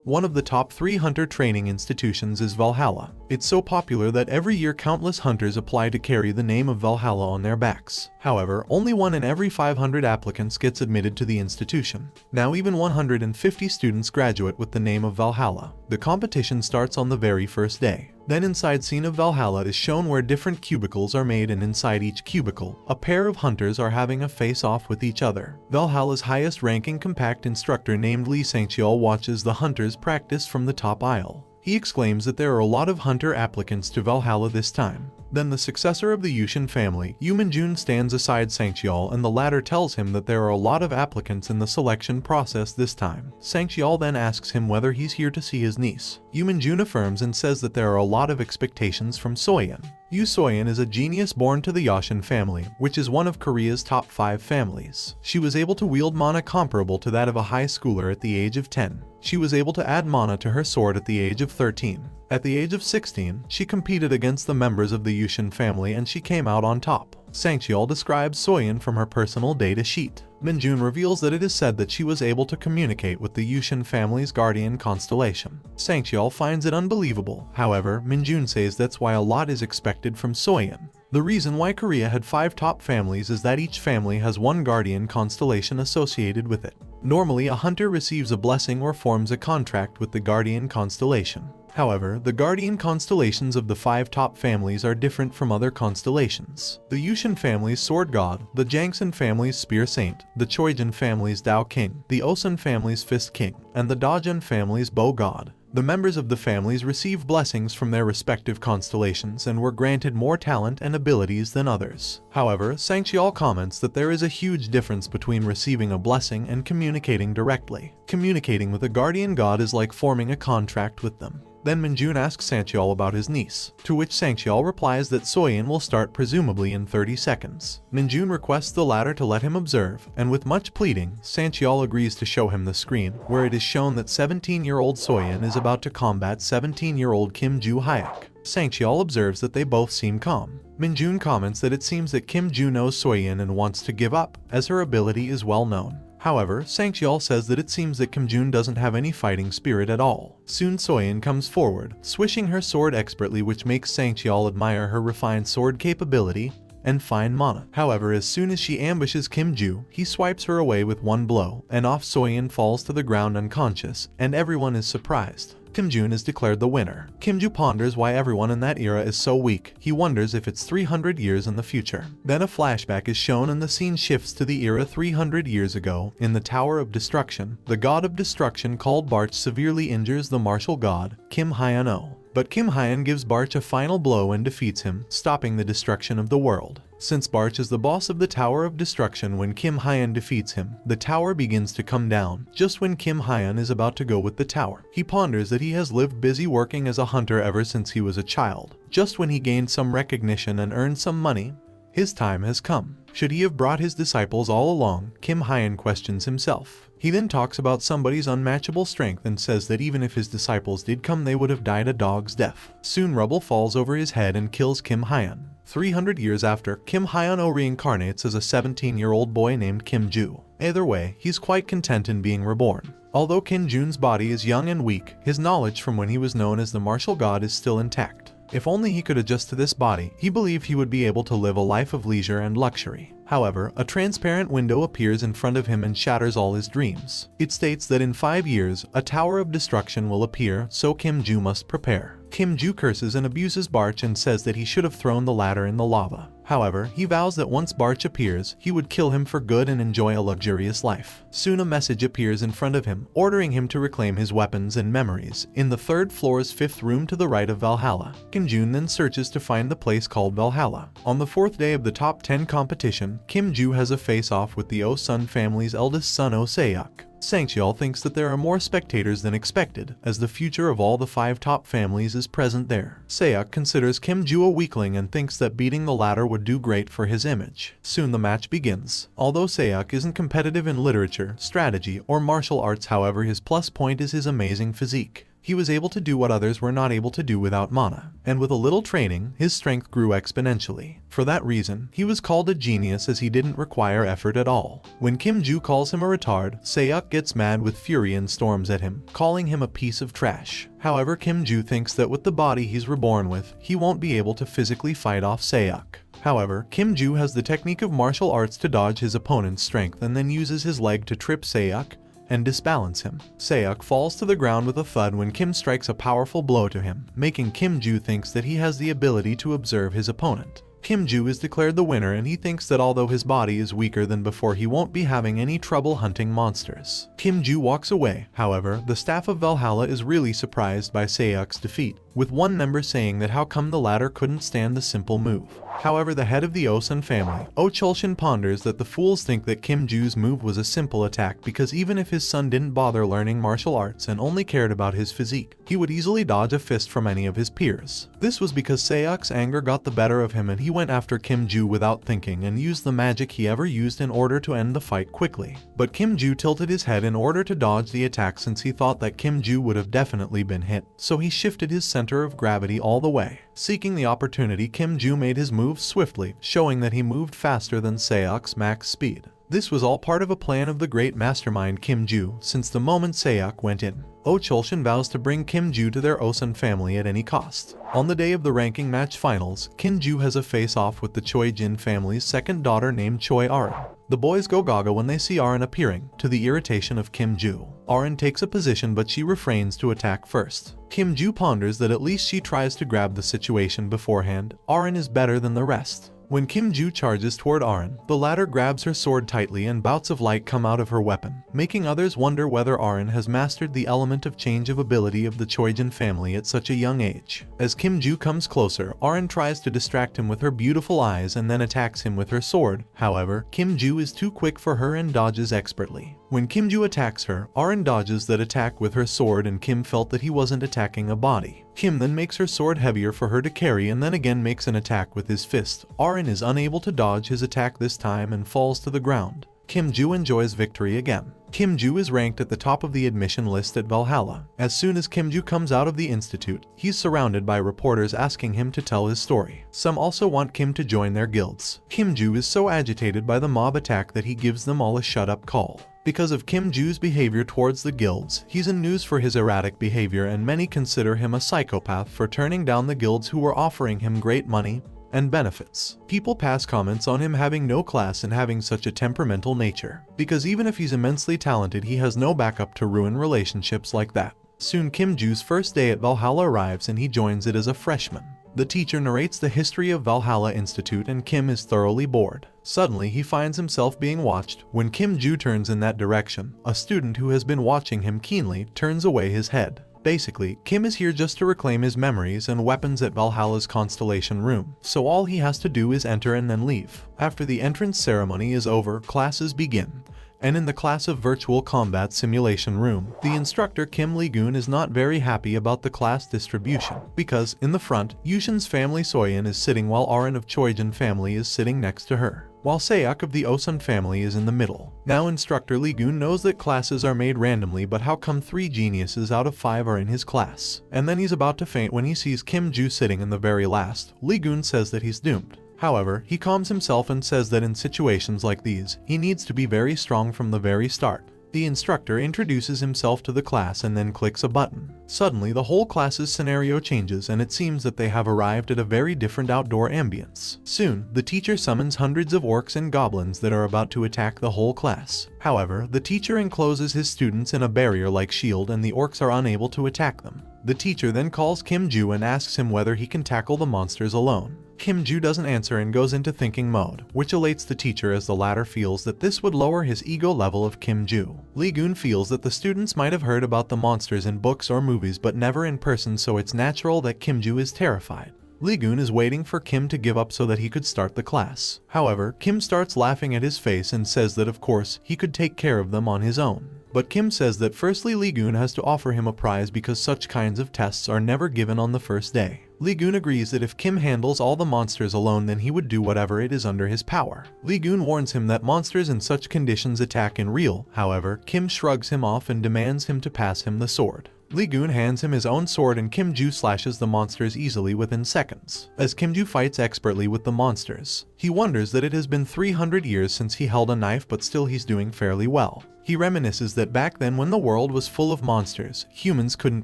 One of the top 3 hunter training institutions is Valhalla. It's so popular that every year countless hunters apply to carry the name of Valhalla on their backs. However, only 1 in every 500 applicants gets admitted to the institution. Now even 150 students graduate with the name of Valhalla. The competition starts on the very first day. Then inside scene of Valhalla is shown where different cubicles are made, and inside each cubicle, a pair of hunters are having a face-off with each other. Valhalla's highest-ranking compact instructor named Lee Sang-cheol watches the hunters practice from the top aisle. He exclaims that there are a lot of hunter applicants to Valhalla this time. Then the successor of the Yushin family, Yoo Min-jun, stands aside Sang-cheol, and the latter tells him that there are a lot of applicants in the selection process this time. Sang-cheol then asks him whether he's here to see his niece. Yoo Min-jun affirms and says that there are a lot of expectations from Soyeon. Yoo Soyeon is a genius born to the Yoshin family, which is one of Korea's top 5 families. She was able to wield mana comparable to that of a high schooler at the age of 10. She was able to add mana to her sword at the age of 13. At the age of 16, she competed against the members of the Yushin family and she came out on top. Sang-cheol describes Soyeon from her personal data sheet. Min-jun reveals that it is said that she was able to communicate with the Yushin family's guardian constellation. Sang-cheol finds it unbelievable. However, Min-jun says that's why a lot is expected from Soyeon. The reason why Korea had 5 top families is that each family has one guardian constellation associated with it. Normally, a hunter receives a blessing or forms a contract with the guardian constellation. However, the guardian constellations of the 5 top families are different from other constellations. The Yushin family's Sword God, the Jangsun family's Spear Saint, the Choijin family's Tao King, the Osun family's Fist King, and the Dajun family's Bow God. The members of the families receive blessings from their respective constellations and were granted more talent and abilities than others. However, Sang-cheol comments that there is a huge difference between receiving a blessing and communicating directly. Communicating with a guardian god is like forming a contract with them. Then Min-jun asks Sang-cheol about his niece, to which Sang-cheol replies that Soyeon will start presumably in 30 seconds. Min-jun requests the latter to let him observe, and with much pleading, Sang-cheol agrees to show him the screen, where it is shown that 17-year-old Soyeon is about to combat 17-year-old Kim Juhyeok. Sang-cheol observes that they both seem calm. Min-jun comments that it seems that Kim Ju knows Soyeon and wants to give up, as her ability is well known. However, Sang-cheol says that it seems that Kim Jun doesn't have any fighting spirit at all. Soon Soyeon comes forward, swishing her sword expertly, which makes Sang-cheol admire her refined sword capability and fine mana. However, as soon as she ambushes Kim Ju, he swipes her away with one blow, and off Soyeon falls to the ground unconscious, and everyone is surprised. Kim Jun is declared the winner. Kim Ju ponders why everyone in that era is so weak. He wonders if it's 300 years in the future. Then a flashback is shown and the scene shifts to the era 300 years ago. In the Tower of Destruction, the god of destruction called Barch severely injures the martial god, Kim Hyeon-oh. But Kim Hyeon gives Barch a final blow and defeats him, stopping the destruction of the world. Since Barch is the boss of the Tower of Destruction, when Kim Hyeon defeats him, the tower begins to come down. Just when Kim Hyeon is about to go with the tower, he ponders that he has lived busy working as a hunter ever since he was a child. Just when he gained some recognition and earned some money, his time has come. Should he have brought his disciples all along? Kim Hyeon questions himself. He then talks about somebody's unmatchable strength and says that even if his disciples did come, they would have died a dog's death. Soon rubble falls over his head and kills Kim Hyeon. 300 years after, Kim Hyeon-oh reincarnates as a 17-year-old boy named Kim Ju. Either way, he's quite content in being reborn. Although Kim Jun's body is young and weak, his knowledge from when he was known as the martial god is still intact. If only he could adjust to this body, he believed he would be able to live a life of leisure and luxury. However, a transparent window appears in front of him and shatters all his dreams. It states that in 5 years, a tower of destruction will appear, so Kim Ju must prepare. Kim Ju curses and abuses Barch and says that he should have thrown the ladder in the lava. However, he vows that once Barch appears, he would kill him for good and enjoy a luxurious life. Soon a message appears in front of him, ordering him to reclaim his weapons and memories, in the 3rd floor's 5th room to the right of Valhalla. Kim Jun then searches to find the place called Valhalla. On the 4th day of the top 10 competition, Kim Ju has a face-off with the Osun family's eldest son Juhyeok. Sang-cheol thinks that there are more spectators than expected, as the future of all the 5 top families is present there. Juhyeok considers Kim Ju a weakling and thinks that beating the latter would do great for his image. Soon the match begins. Although Juhyeok isn't competitive in literature, strategy, or martial arts, however, his plus point is his amazing physique. He was able to do what others were not able to do without mana, and with a little training, his strength grew exponentially. For that reason, he was called a genius as he didn't require effort at all. When Kim Ju calls him a retard, Juhyeok gets mad with fury and storms at him, calling him a piece of trash. However, Kim Ju thinks that with the body he's reborn with, he won't be able to physically fight off Juhyeok. However, Kim Ju has the technique of martial arts to dodge his opponent's strength and then uses his leg to trip Juhyeok and disbalance him. Juhyeok falls to the ground with a thud when Kim strikes a powerful blow to him, making Kim Ju thinks that he has the ability to observe his opponent. Kim Ju is declared the winner and he thinks that although his body is weaker than before, he won't be having any trouble hunting monsters. Kim Ju walks away. However, the staff of Valhalla is really surprised by Juhyeok's defeat, with one member saying that how come the latter couldn't stand the simple move. However, the head of the Osun family, Oh Chulshin, ponders that the fools think that Kim Ju's move was a simple attack because even if his son didn't bother learning martial arts and only cared about his physique, he would easily dodge a fist from any of his peers. This was because Juhyeok's anger got the better of him and he went after Kim Ju without thinking and used the magic he ever used in order to end the fight quickly. But Kim Ju tilted his head in order to dodge the attack since he thought that Kim Ju would have definitely been hit, so he shifted his center of gravity all the way. Seeking the opportunity, Kim Ju made his move swiftly, showing that he moved faster than Juhyeok's max speed. This was all part of a plan of the great mastermind Kim Ju, since the moment Juhyeok went in. Oh Chulshin vows to bring Kim Ju to their Osun family at any cost. On the day of the ranking match finals, Kim Ju has a face-off with the Choi Jin family's second daughter named Choi Arin. The boys go gaga when they see Arin appearing, to the irritation of Kim Ju. Arin takes a position but she refrains to attack first. Kim Ju ponders that at least she tries to grab the situation beforehand. Arin is better than the rest. When Kim Ju charges toward Arin, the latter grabs her sword tightly and bouts of light come out of her weapon, making others wonder whether Arin has mastered the element of change of ability of the Choijin family at such a young age. As Kim Ju comes closer, Arin tries to distract him with her beautiful eyes and then attacks him with her sword. However, Kim Ju is too quick for her and dodges expertly. When Kim Ju attacks her, Arin dodges that attack with her sword and Kim felt that he wasn't attacking a body. Kim then makes her sword heavier for her to carry and then again makes an attack with his fist. Arin is unable to dodge his attack this time and falls to the ground. Kim Ju enjoys victory again. Kim Ju is ranked at the top of the admission list at Valhalla. As soon as Kim Ju comes out of the institute, he's surrounded by reporters asking him to tell his story. Some also want Kim to join their guilds. Kim Ju is so agitated by the mob attack that he gives them all a shut-up call. Because of Kim Ju's behavior towards the guilds, he's in news for his erratic behavior and many consider him a psychopath for turning down the guilds who were offering him great money and benefits. People pass comments on him having no class and having such a temperamental nature, because even if he's immensely talented, he has no backup to ruin relationships like that. Soon Kim Ju's first day at Valhalla arrives and he joins it as a freshman. The teacher narrates the history of Valhalla Institute and Kim is thoroughly bored. Suddenly, he finds himself being watched. When Kim Ju turns in that direction, a student who has been watching him keenly turns away his head. Basically, Kim is here just to reclaim his memories and weapons at Valhalla's Constellation room, so all he has to do is enter and then leave. After the entrance ceremony is over, classes begin. And in the class of virtual combat simulation room, the instructor Kim Lee-gun is not very happy about the class distribution, because in the front, Yushin's family Soyeon is sitting while Arin of Choijin family is sitting next to her, while Juhyeok of the Osun family is in the middle. Now instructor Lee-gun knows that classes are made randomly, but how come 3 geniuses out of 5 are in his class? And then he's about to faint when he sees Kim Ju sitting in the very last. Lee-gun says that he's doomed. However, he calms himself and says that in situations like these, he needs to be very strong from the very start. The instructor introduces himself to the class and then clicks a button. Suddenly, the whole class's scenario changes and it seems that they have arrived at a very different outdoor ambience. Soon, the teacher summons hundreds of orcs and goblins that are about to attack the whole class. However, the teacher encloses his students in a barrier-like shield and the orcs are unable to attack them. The teacher then calls Kim Ju and asks him whether he can tackle the monsters alone. Kim Ju doesn't answer and goes into thinking mode, which elates the teacher as the latter feels that this would lower his ego level of Kim Ju. Lee-gun feels that the students might have heard about the monsters in books or movies but never in person, so it's natural that Kim Ju is terrified. Lee-gun is waiting for Kim to give up so that he could start the class. However, Kim starts laughing at his face and says that of course he could take care of them on his own. But Kim says that firstly Lee-gun has to offer him a prize because such kinds of tests are never given on the first day. Lee-gun agrees that if Kim handles all the monsters alone then he would do whatever it is under his power. Lee-gun warns him that monsters in such conditions attack in real. However, Kim shrugs him off and demands him to pass him the sword. Lee-gun hands him his own sword and Kim-ju slashes the monsters easily within seconds. As Kim-ju fights expertly with the monsters, he wonders that it has been 300 years since he held a knife, but still he's doing fairly well. He reminisces that back then when the world was full of monsters, humans couldn't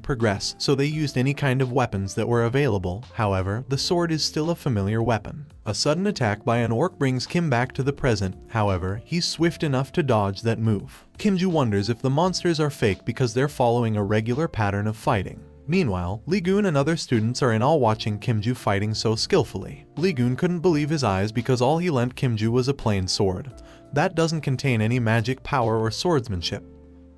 progress, so they used any kind of weapons that were available. However, the sword is still a familiar weapon. A sudden attack by an orc brings Kim back to the present. However, he's swift enough to dodge that move. Kim-ju wonders if the monsters are fake because they're following a regular pattern of fighting. Meanwhile, Lee-gun and other students are in awe watching Kim-ju fighting so skillfully. Lee-gun couldn't believe his eyes because all he lent Kim-ju was a plain sword. That doesn't contain any magic power or swordsmanship.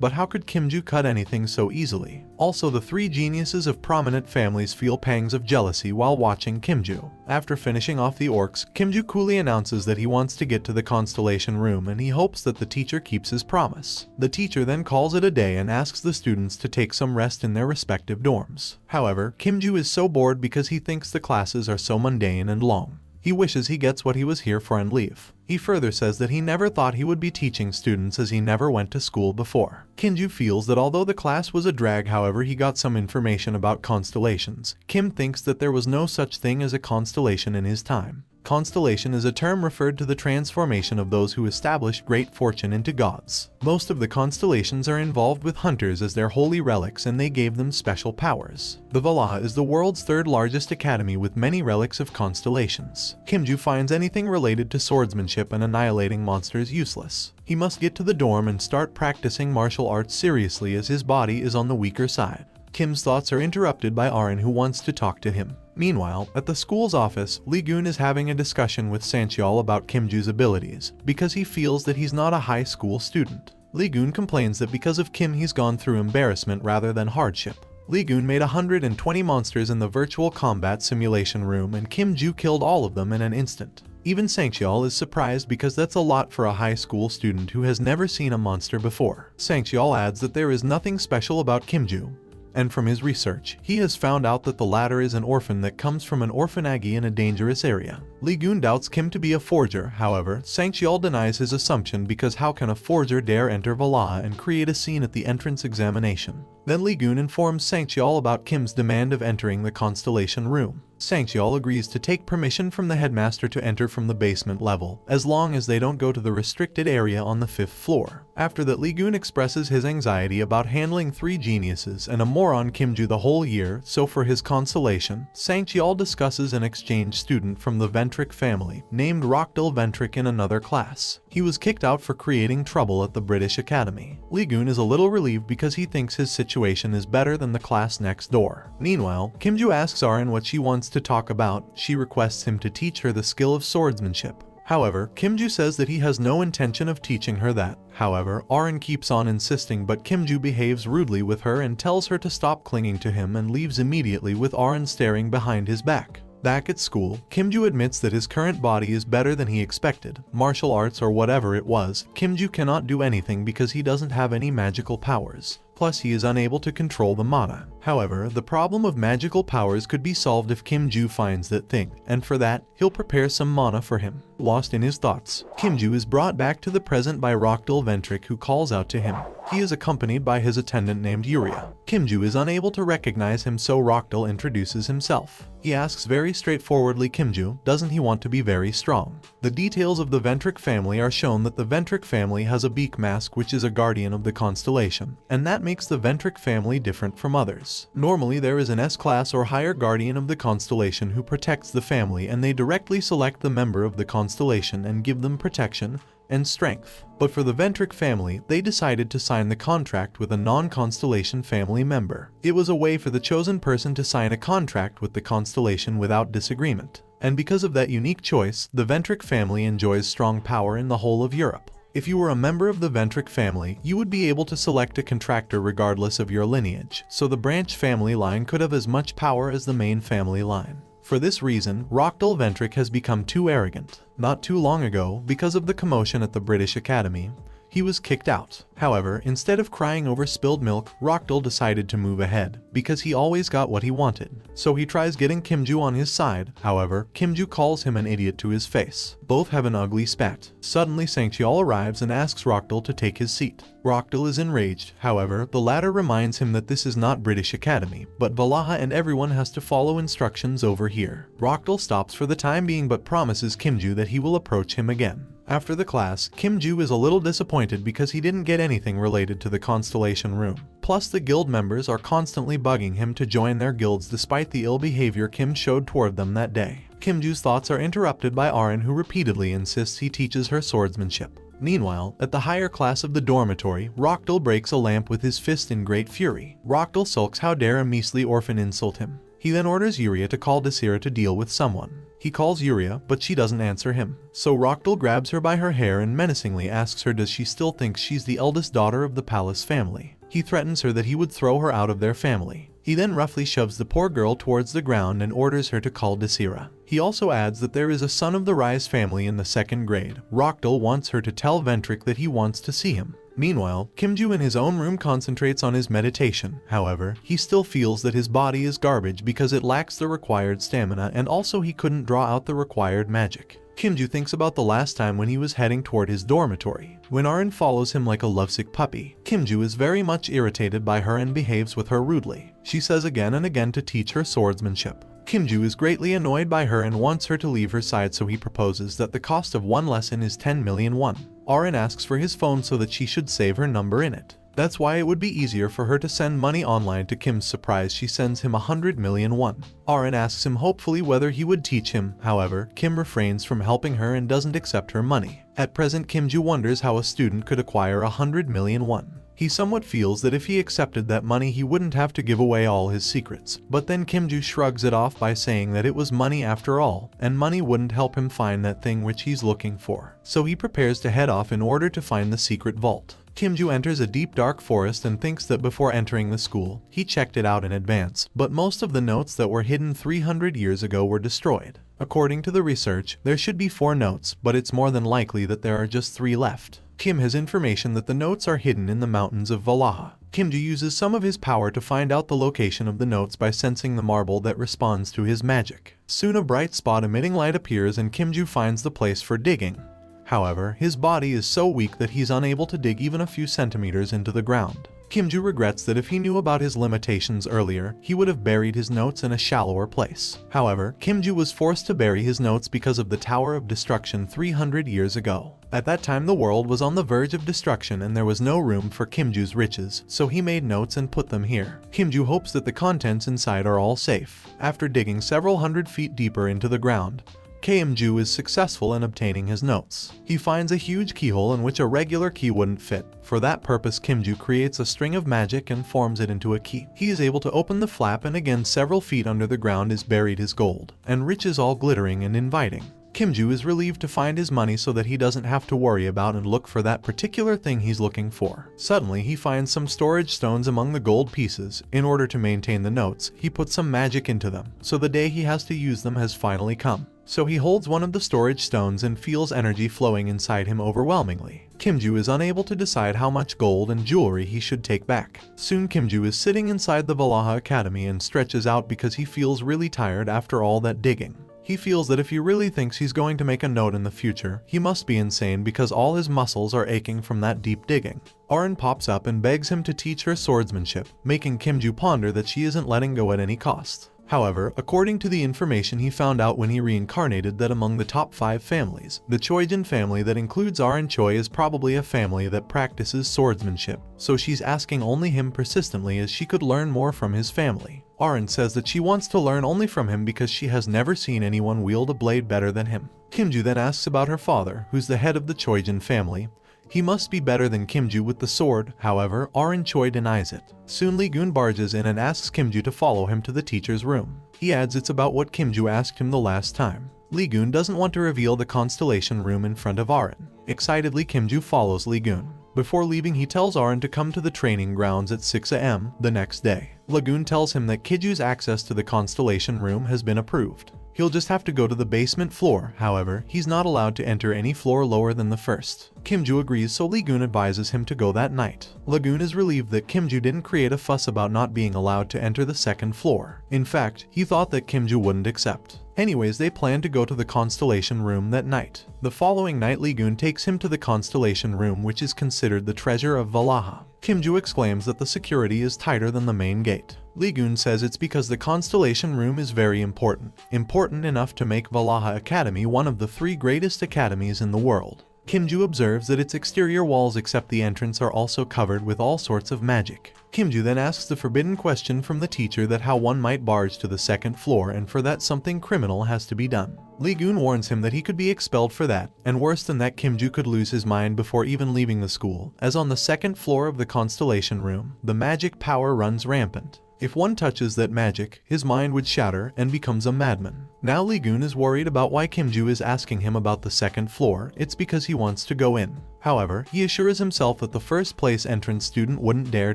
But how could Kim-ju cut anything so easily? Also, the three geniuses of prominent families feel pangs of jealousy while watching Kim-ju. After finishing off the orcs, Kim-ju coolly announces that he wants to get to the Constellation room and he hopes that the teacher keeps his promise. The teacher then calls it a day and asks the students to take some rest in their respective dorms. However, Kim-ju is so bored because he thinks the classes are so mundane and long. He wishes he gets what he was here for and leave. He further says that he never thought he would be teaching students as he never went to school before. Kim-ju feels that although the class was a drag, however, he got some information about constellations. Kim thinks that there was no such thing as a constellation in his time. Constellation is a term referred to the transformation of those who established great fortune into gods. Most of the constellations are involved with hunters as their holy relics and they gave them special powers. The Valhalla is the world's third largest academy with many relics of constellations. Kim-ju finds anything related to swordsmanship and annihilating monsters useless. He must get to the dorm and start practicing martial arts seriously as his body is on the weaker side. Kim's thoughts are interrupted by Arin, who wants to talk to him. Meanwhile, at the school's office, Lee-gun is having a discussion with Sang-cheol about Kim-ju's abilities, because he feels that he's not a high school student. Lee-gun complains that because of Kim he's gone through embarrassment rather than hardship. Lee-gun made 120 monsters in the virtual combat simulation room and Kim-ju killed all of them in an instant. Even Sang-cheol is surprised because that's a lot for a high school student who has never seen a monster before. Sang-cheol adds that there is nothing special about Kim-ju, and from his research, he has found out that the latter is an orphan that comes from an orphanage in a dangerous area. Lee-gun doubts Kim to be a forger. However, Sang-cheol denies his assumption because how can a forger dare enter Valhalla and create a scene at the entrance examination? Then Lee-gun informs Sang-cheol about Kim's demand of entering the Constellation room. Sang-cheol agrees to take permission from the headmaster to enter from the basement level, as long as they don't go to the restricted area on the 5th floor. After that, Lee-gun expresses his anxiety about handling three geniuses and a moron Kim-ju the whole year, so for his consolation, Sang-cheol discusses an exchange student from the Ventric family, named Rockdale Ventric, in another class. He was kicked out for creating trouble at the British Academy. Lee-gun is a little relieved because he thinks his situation is better than the class next door. Meanwhile, Kim-ju asks Arin what she wants to talk about. She requests him to teach her the skill of swordsmanship. However, Kim-ju says that he has no intention of teaching her that. However, Arin keeps on insisting, but Kim-ju behaves rudely with her and tells her to stop clinging to him and leaves immediately with Arin staring behind his back. Back at school, Kim-ju admits that his current body is better than he expected. Martial arts or whatever it was, Kim-ju cannot do anything because he doesn't have any magical powers. Plus, he is unable to control the mana. However, the problem of magical powers could be solved if Kim-ju finds that thing, and for that, he'll prepare some mana for him. Lost in his thoughts, Kim-ju is brought back to the present by Rockdale Ventric, who calls out to him. He is accompanied by his attendant named Yuria. Kim-ju is unable to recognize him, so Rockdale introduces himself. He asks very straightforwardly, Kim-ju, doesn't he want to be very strong? The details of the Ventric family are shown that the Ventric family has a beak mask, which is a guardian of the constellation, and that makes the Ventric family different from others. Normally there is an S-class or higher guardian of the constellation who protects the family, and they directly select the member of the constellation and give them protection and strength. But for the Ventric family, they decided to sign the contract with a non-constellation family member. It was a way for the chosen person to sign a contract with the constellation without disagreement. And because of that unique choice, the Ventric family enjoys strong power in the whole of Europe. If you were a member of the Ventric family, you would be able to select a contractor regardless of your lineage, so the branch family line could have as much power as the main family line. For this reason, Rockdale Ventric has become too arrogant. Not too long ago, because of the commotion at the British Academy, he was kicked out. However, instead of crying over spilled milk, Rokdal decided to move ahead, because he always got what he wanted. So he tries getting Kimju on his side. However, Kimju calls him an idiot to his face. Both have an ugly spat. Suddenly Sangcheol arrives and asks Rokdal to take his seat. Rokdal is enraged. However, the latter reminds him that this is not British Academy, but Valhalla and everyone has to follow instructions over here. Rokdal stops for the time being but promises Kimju that he will approach him again. After the class, Kimju is a little disappointed because he didn't get anything related to the Constellation room. Plus, the guild members are constantly bugging him to join their guilds despite the ill behavior Kim showed toward them that day. Kimju's thoughts are interrupted by Arin, who repeatedly insists he teaches her swordsmanship. Meanwhile, at the higher class of the dormitory, Rokdal breaks a lamp with his fist in great fury. Rokdal sulks how dare a measly orphan insult him. He then orders Yuria to call Desira to deal with someone. He calls Yuria, but she doesn't answer him. So Rokdal grabs her by her hair and menacingly asks her does she still think she's the eldest daughter of the palace family. He threatens her that he would throw her out of their family. He then roughly shoves the poor girl towards the ground and orders her to call Desira. He also adds that there is a son of the Rise family in the 2nd grade. Rokdal wants her to tell Ventric that he wants to see him. Meanwhile, Kimju in his own room concentrates on his meditation. However, he still feels that his body is garbage because it lacks the required stamina, and also he couldn't draw out the required magic. Kimju thinks about the last time when he was heading toward his dormitory. When Arin follows him like a lovesick puppy, Kimju is very much irritated by her and behaves with her rudely. She says again and again to teach her swordsmanship. Kimju is greatly annoyed by her and wants her to leave her side, so he proposes that the cost of one lesson is 10 million won. Arin asks for his phone so that she should save her number in it. That's why it would be easier for her to send money online. To Kim's surprise, she sends him 100 million won. Arin asks him hopefully whether he would teach him. However, Kim refrains from helping her and doesn't accept her money. At present, Kimju wonders how a student could acquire 100 million won. He somewhat feels that if he accepted that money he wouldn't have to give away all his secrets, but then Kimju shrugs it off by saying that it was money after all, and money wouldn't help him find that thing which he's looking for. So he prepares to head off in order to find the secret vault. Kimju enters a deep dark forest and thinks that before entering the school, he checked it out in advance, but most of the notes that were hidden 300 years ago were destroyed. According to the research, there should be 4 notes, but it's more than likely that there are just 3 left. Kim has information that the notes are hidden in the mountains of Valhalla. Kimju uses some of his power to find out the location of the notes by sensing the marble that responds to his magic. Soon a bright spot emitting light appears and Kimju finds the place for digging. However, his body is so weak that he's unable to dig even a few centimeters into the ground. Kimju regrets that if he knew about his limitations earlier, he would have buried his notes in a shallower place. However, Kimju was forced to bury his notes because of the Tower of Destruction 300 years ago. At that time the world was on the verge of destruction and there was no room for Kimju's riches, so he made notes and put them here. Kimju hopes that the contents inside are all safe. After digging several hundred feet deeper into the ground, Kimju is successful in obtaining his notes. He finds a huge keyhole in which a regular key wouldn't fit. For that purpose, Kimju creates a string of magic and forms it into a key. He is able to open the flap and again several feet under the ground is buried his gold, and riches all glittering and inviting. Kimju is relieved to find his money so that he doesn't have to worry about and look for that particular thing he's looking for. Suddenly, he finds some storage stones among the gold pieces. In order to maintain the notes, he puts some magic into them, so the day he has to use them has finally come. So he holds one of the storage stones and feels energy flowing inside him overwhelmingly. Kimju is unable to decide how much gold and jewelry he should take back. Soon Kimju is sitting inside the Valhalla Academy and stretches out because he feels really tired after all that digging. He feels that if he really thinks he's going to make a note in the future, he must be insane because all his muscles are aching from that deep digging. Arin pops up and begs him to teach her swordsmanship, making Kimju ponder that she isn't letting go at any cost. However, according to the information he found out when he reincarnated, that among the top 5 families, the Choijin family that includes Arin Choi is probably a family that practices swordsmanship, so she's asking only him persistently as she could learn more from his family. Arin says that she wants to learn only from him because she has never seen anyone wield a blade better than him. Kimju then asks about her father, who's the head of the Choijin family. He must be better than Kimju with the sword. However, Arin Choi denies it. Soon Lee-gun barges in and asks Kimju to follow him to the teacher's room. He adds it's about what Kimju asked him the last time. Lee-gun doesn't want to reveal the Constellation room in front of Arin. Excitedly, Kimju follows Lee-gun. Before leaving, he tells Arin to come to the training grounds at 6 AM the next day. Lee-gun tells him that Kiju's access to the Constellation room has been approved. He'll just have to go to the basement floor. However, he's not allowed to enter any floor lower than the first. Kim-ju agrees, so Lee-gun advises him to go that night. Lee-gun is relieved that Kim-ju didn't create a fuss about not being allowed to enter the second floor. In fact, he thought that Kim-ju wouldn't accept. Anyways, they plan to go to the Constellation room that night. The following night, Lee-gun takes him to the Constellation room, which is considered the treasure of Valhalla. Kim-ju exclaims that the security is tighter than the main gate. Lee-gun says it's because the Constellation room is very important enough to make Valhalla Academy one of the 3 greatest academies in the world. Kim-ju observes that its exterior walls except the entrance are also covered with all sorts of magic. Kim-ju then asks the forbidden question from the teacher that how one might barge to the second floor, and for that something criminal has to be done. Lee-gun warns him that he could be expelled for that, and worse than that, Kim-ju could lose his mind before even leaving the school, as on the second floor of the Constellation room, the magic power runs rampant. If one touches that magic, his mind would shatter and becomes a madman. Now Lee-gun is worried about why Kim-ju is asking him about the second floor. It's because he wants to go in. However, he assures himself that the first place entrance student wouldn't dare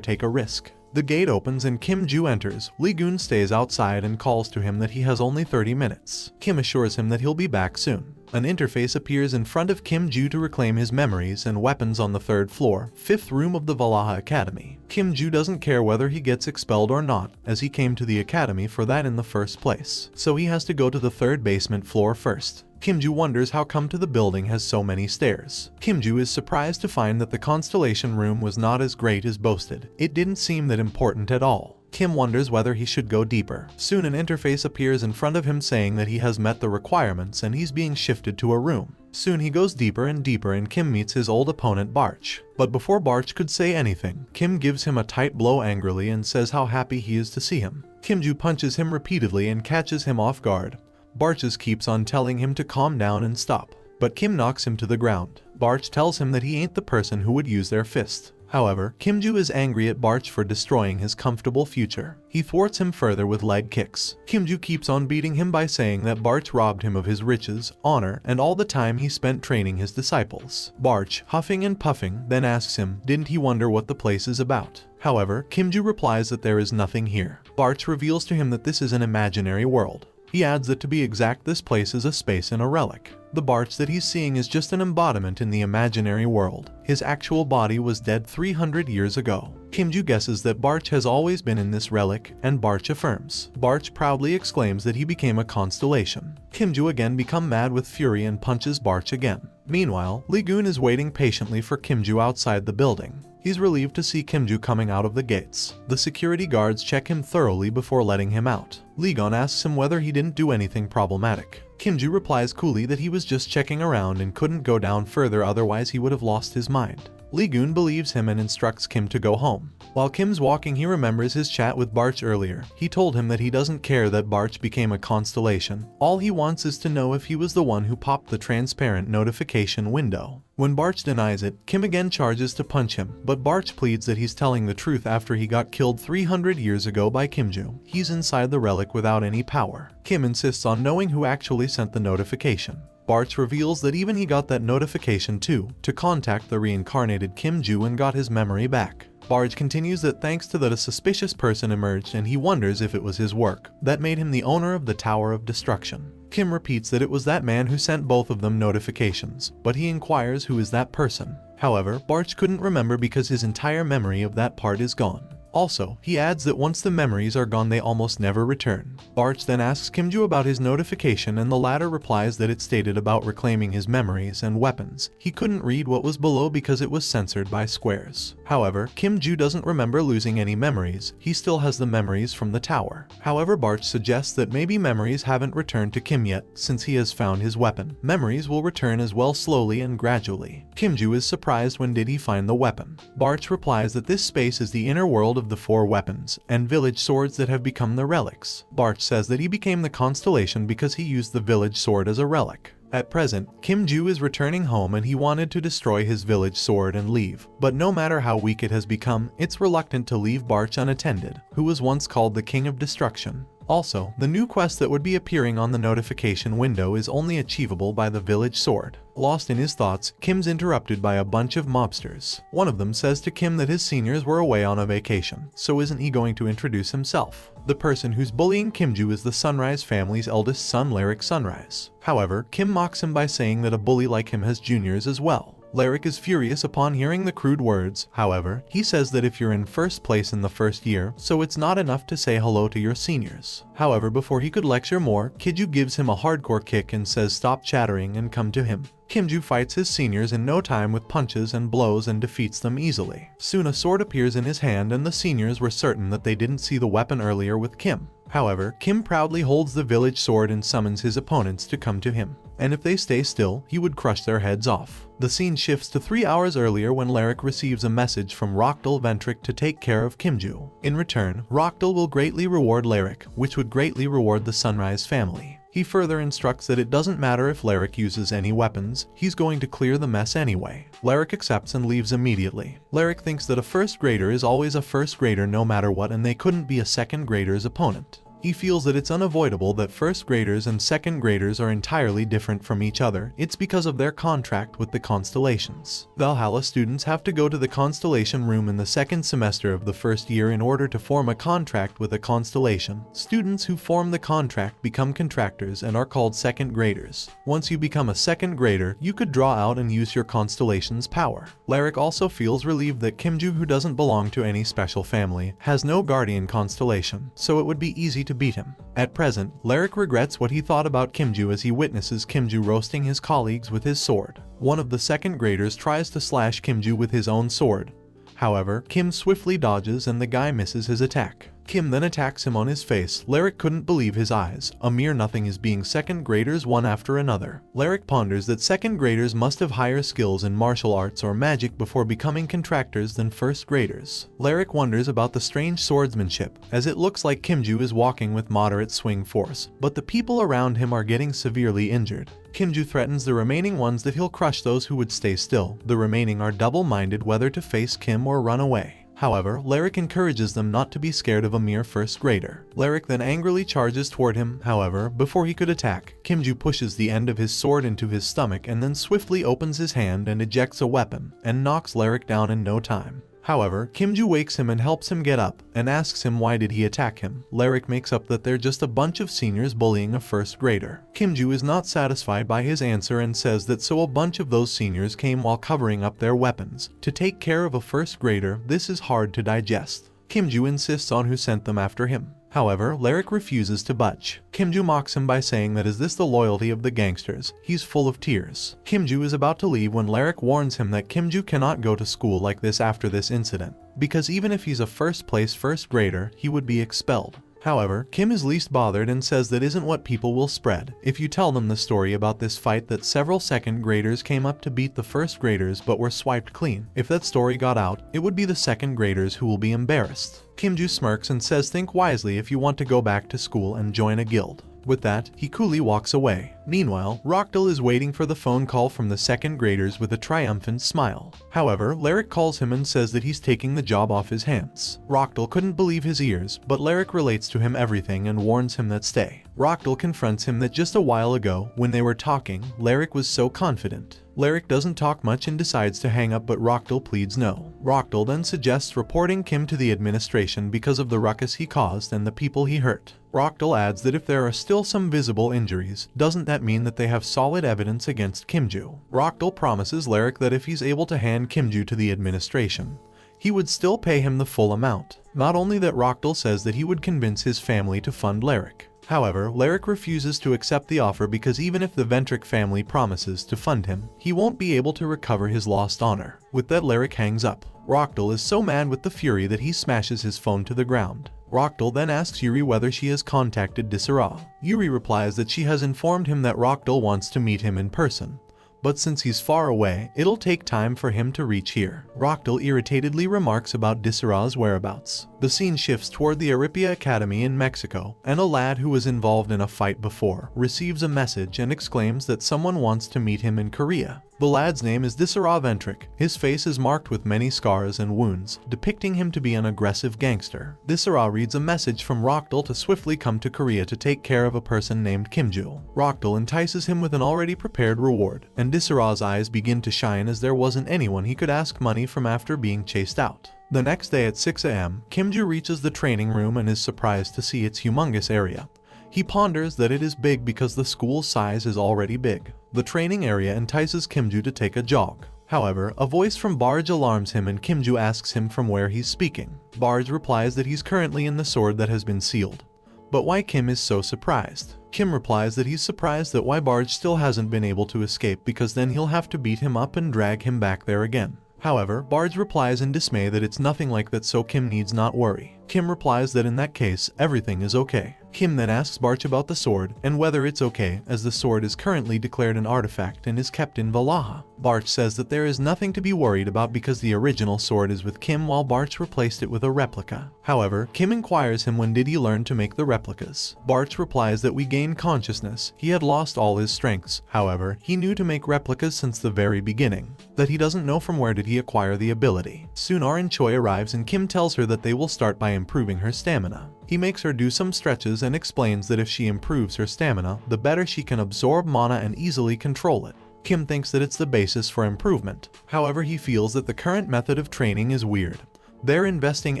take a risk. The gate opens and Kim-ju enters. Lee-gun stays outside and calls to him that he has only 30 minutes. Kim assures him that he'll be back soon. An interface appears in front of Kim-ju to reclaim his memories and weapons on the 3rd floor, 5th room of the Valhalla Academy. Kim-ju doesn't care whether he gets expelled or not, as he came to the academy for that in the first place. So he has to go to the 3rd basement floor first. Kim-ju wonders how come to the building has so many stairs. Kim-ju is surprised to find that the Constellation room was not as great as boasted. It didn't seem that important at all. Kim wonders whether he should go deeper. Soon an interface appears in front of him saying that he has met the requirements and he's being shifted to a room. Soon he goes deeper and deeper and Kim meets his old opponent Barch. But before Barch could say anything, Kim gives him a tight blow angrily and says how happy he is to see him. Kim-ju punches him repeatedly and catches him off guard. Barch keeps on telling him to calm down and stop, but Kim knocks him to the ground. Barch tells him that he ain't the person who would use their fist. However, Kim-ju is angry at Barch for destroying his comfortable future. He thwarts him further with leg kicks. Kim-ju keeps on beating him by saying that Barch robbed him of his riches, honor, and all the time he spent training his disciples. Barch, huffing and puffing, then asks him, didn't he wonder what the place is about? However, Kim-ju replies that there is nothing here. Barch reveals to him that this is an imaginary world. He adds that to be exact, this place is a space in a relic. The Barch that he's seeing is just an embodiment in the imaginary world. His actual body was dead 300 years ago. Kim-ju guesses that Barch has always been in this relic, and Barch affirms. Barch proudly exclaims that he became a constellation. Kim-ju again becomes mad with fury and punches Barch again. Meanwhile, Lee-gun is waiting patiently for Kim-ju outside the building. He's relieved to see Kim-ju coming out of the gates. The security guards check him thoroughly before letting him out. Lee-gun asks him whether he didn't do anything problematic. Kim-ju replies coolly that he was just checking around and couldn't go down further, otherwise he would have lost his mind. Lee-gun believes him and instructs Kim to go home. While Kim's walking, he remembers his chat with Barch earlier. He told him that he doesn't care that Barch became a constellation. All he wants is to know if he was the one who popped the transparent notification window. When Barch denies it, Kim again charges to punch him, but Barch pleads that he's telling the truth after he got killed 300 years ago by Kim-ju. He's inside the relic without any power. Kim insists on knowing who actually sent the notification. Barch reveals that even he got that notification too, to contact the reincarnated Kim-ju and got his memory back. Barch continues that thanks to that a suspicious person emerged and he wonders if it was his work that made him the owner of the Tower of Destruction. Kim repeats that it was that man who sent both of them notifications, but he inquires who is that person. However, Barch couldn't remember because his entire memory of that part is gone. Also, he adds that once the memories are gone they almost never return. Barch then asks Kim-ju about his notification and the latter replies that it stated about reclaiming his memories and weapons. He couldn't read what was below because it was censored by squares. However, Kim-ju doesn't remember losing any memories. He still has the memories from the tower. However, Barch suggests that maybe memories haven't returned to Kim yet since he has found his weapon. Memories will return as well, slowly and gradually. Kim-ju is surprised when did he find the weapon. Barch replies that this space is the inner world of the 4 weapons and village swords that have become the relics. Barch says that he became the constellation because he used the village sword as a relic. At present, Kim-ju is returning home and he wanted to destroy his village sword and leave, but no matter how weak it has become, it's reluctant to leave Barch unattended, who was once called the King of Destruction. Also, the new quest that would be appearing on the notification window is only achievable by the village sword. Lost in his thoughts, Kim's interrupted by a bunch of mobsters. One of them says to Kim that his seniors were away on a vacation, so isn't he going to introduce himself? The person who's bullying Kimju is the Sunrise family's eldest son, Lyric Sunrise. However, Kim mocks him by saying that a bully like him has juniors as well. Lyric is furious upon hearing the crude words. However, he says that if you're in first place in the first year, so it's not enough to say hello to your seniors. However, before he could lecture more, Kiju gives him a hardcore kick and says stop chattering and come to him. Kimju fights his seniors in no time with punches and blows and defeats them easily. Soon a sword appears in his hand and the seniors were certain that they didn't see the weapon earlier with Kim. However, Kim proudly holds the village sword and summons his opponents to come to him. And if they stay still, he would crush their heads off. The scene shifts to 3 hours earlier when Lyric receives a message from Rokdal Ventric to take care of Kimju. In return, Rokdal will greatly reward Lyric, which would greatly reward the Sunrise family. He further instructs that it doesn't matter if Lyric uses any weapons, he's going to clear the mess anyway. Lyric accepts and leaves immediately. Lyric thinks that a first grader is always a first grader no matter what and they couldn't be a second grader's opponent. He feels that it's unavoidable that first graders and second graders are entirely different from each other. It's because of their contract with the Constellations. Valhalla students have to go to the Constellation room in the second semester of the first year in order to form a contract with a constellation. Students who form the contract become contractors and are called second graders. Once you become a second grader, you could draw out and use your constellation's power. Lyric also feels relieved that Kimju, who doesn't belong to any special family, has no guardian constellation, so it would be easy to beat him. At present, Lyric regrets what he thought about Kimju as he witnesses Kimju roasting his colleagues with his sword. One of the second graders tries to slash Kimju with his own sword. However, Kim swiftly dodges and the guy misses his attack. Kim then attacks him on his face. Lyric couldn't believe his eyes. A mere nothing is being second graders one after another. Lyric ponders that second graders must have higher skills in martial arts or magic before becoming contractors than first graders. Lyric wonders about the strange swordsmanship, as it looks like Kimju is walking with moderate swing force, but the people around him are getting severely injured. Kimju threatens the remaining ones that he'll crush those who would stay still. The remaining are double-minded whether to face Kim or run away. However, Lyric encourages them not to be scared of a mere first grader. Lyric then angrily charges toward him. However, before he could attack, Kimju pushes the end of his sword into his stomach and then swiftly opens his hand and ejects a weapon, and knocks Lyric down in no time. However, Kimju wakes him and helps him get up, and asks him why did he attack him. Lyric makes up that they're just a bunch of seniors bullying a first grader. Kimju is not satisfied by his answer and says that so a bunch of those seniors came while covering up their weapons. To take care of a first grader, this is hard to digest. Kimju insists on who sent them after him. However, Lyric refuses to budge. Kimju mocks him by saying that is this the loyalty of the gangsters? He's full of tears. Kimju is about to leave when Lyric warns him that Kimju cannot go to school like this after this incident, because even if he's a first-place first grader, he would be expelled. However, Kim is least bothered and says that isn't what people will spread. If you tell them the story about this fight that several second graders came up to beat the first graders but were swiped clean, if that story got out, it would be the second graders who will be embarrassed. Kimju smirks and says think wisely if you want to go back to school and join a guild. With that, he coolly walks away. Meanwhile, Rokdal is waiting for the phone call from the second graders with a triumphant smile. However, Lyric calls him and says that he's taking the job off his hands. Rokdal couldn't believe his ears, but Lyric relates to him everything and warns him that stay. Rokdal confronts him that just a while ago, when they were talking, Lyric was so confident. Lyric doesn't talk much and decides to hang up, but Rokdal pleads no. Rokdal then suggests reporting Kim to the administration because of the ruckus he caused and the people he hurt. Rokdal adds that if there are still some visible injuries, doesn't that mean that they have solid evidence against Kimju? Rokdal promises Lyric that if he's able to hand Kimju to the administration, he would still pay him the full amount. Not only that, Rokdal says that he would convince his family to fund Lyric. However, Lyric refuses to accept the offer because even if the Ventric family promises to fund him, he won't be able to recover his lost honor. With that, Lyric hangs up. Rokdal is so mad with the fury that he smashes his phone to the ground. Rokdal then asks Yuri whether she has contacted Disara. Yuri replies that she has informed him that Rokdal wants to meet him in person, but since he's far away, it'll take time for him to reach here. Rokdal irritatedly remarks about Disara's whereabouts. The scene shifts toward the Aripia Academy in Mexico, and a lad who was involved in a fight before receives a message and exclaims that someone wants to meet him in Korea. The lad's name is Disara Ventric. His face is marked with many scars and wounds, depicting him to be an aggressive gangster. Disara reads a message from Rokdal to swiftly come to Korea to take care of a person named Kimju. Rokdal entices him with an already prepared reward, and Disara's eyes begin to shine as there wasn't anyone he could ask money from after being chased out. The next day at 6 a.m., Kimju reaches the training room and is surprised to see its humongous area. He ponders that it is big because the school's size is already big. The training area entices Kimju to take a jog. However, a voice from Barge alarms him and Kimju asks him from where he's speaking. Barge replies that he's currently in the sword that has been sealed. But why Kim is so surprised? Kim replies that he's surprised that why Barge still hasn't been able to escape because then he'll have to beat him up and drag him back there again. However, Barge replies in dismay that it's nothing like that, so Kim needs not worry. Kim replies that in that case, everything is okay. Kim then asks Barge about the sword and whether it's okay, as the sword is currently declared an artifact and is kept in Valhalla. Barge says that there is nothing to be worried about because the original sword is with Kim while Barge replaced it with a replica. However, Kim inquires him when did he learn to make the replicas. Barge replies that we gained consciousness. He had lost all his strengths. However, he knew to make replicas since the very beginning. That he doesn't know from where did he acquire the ability. Soon Arin Choi arrives and Kim tells her that they will start by improving her stamina. He makes her do some stretches and explains that if she improves her stamina, the better she can absorb mana and easily control it. Kim thinks that it's the basis for improvement. However, he feels that the current method of training is weird. They're investing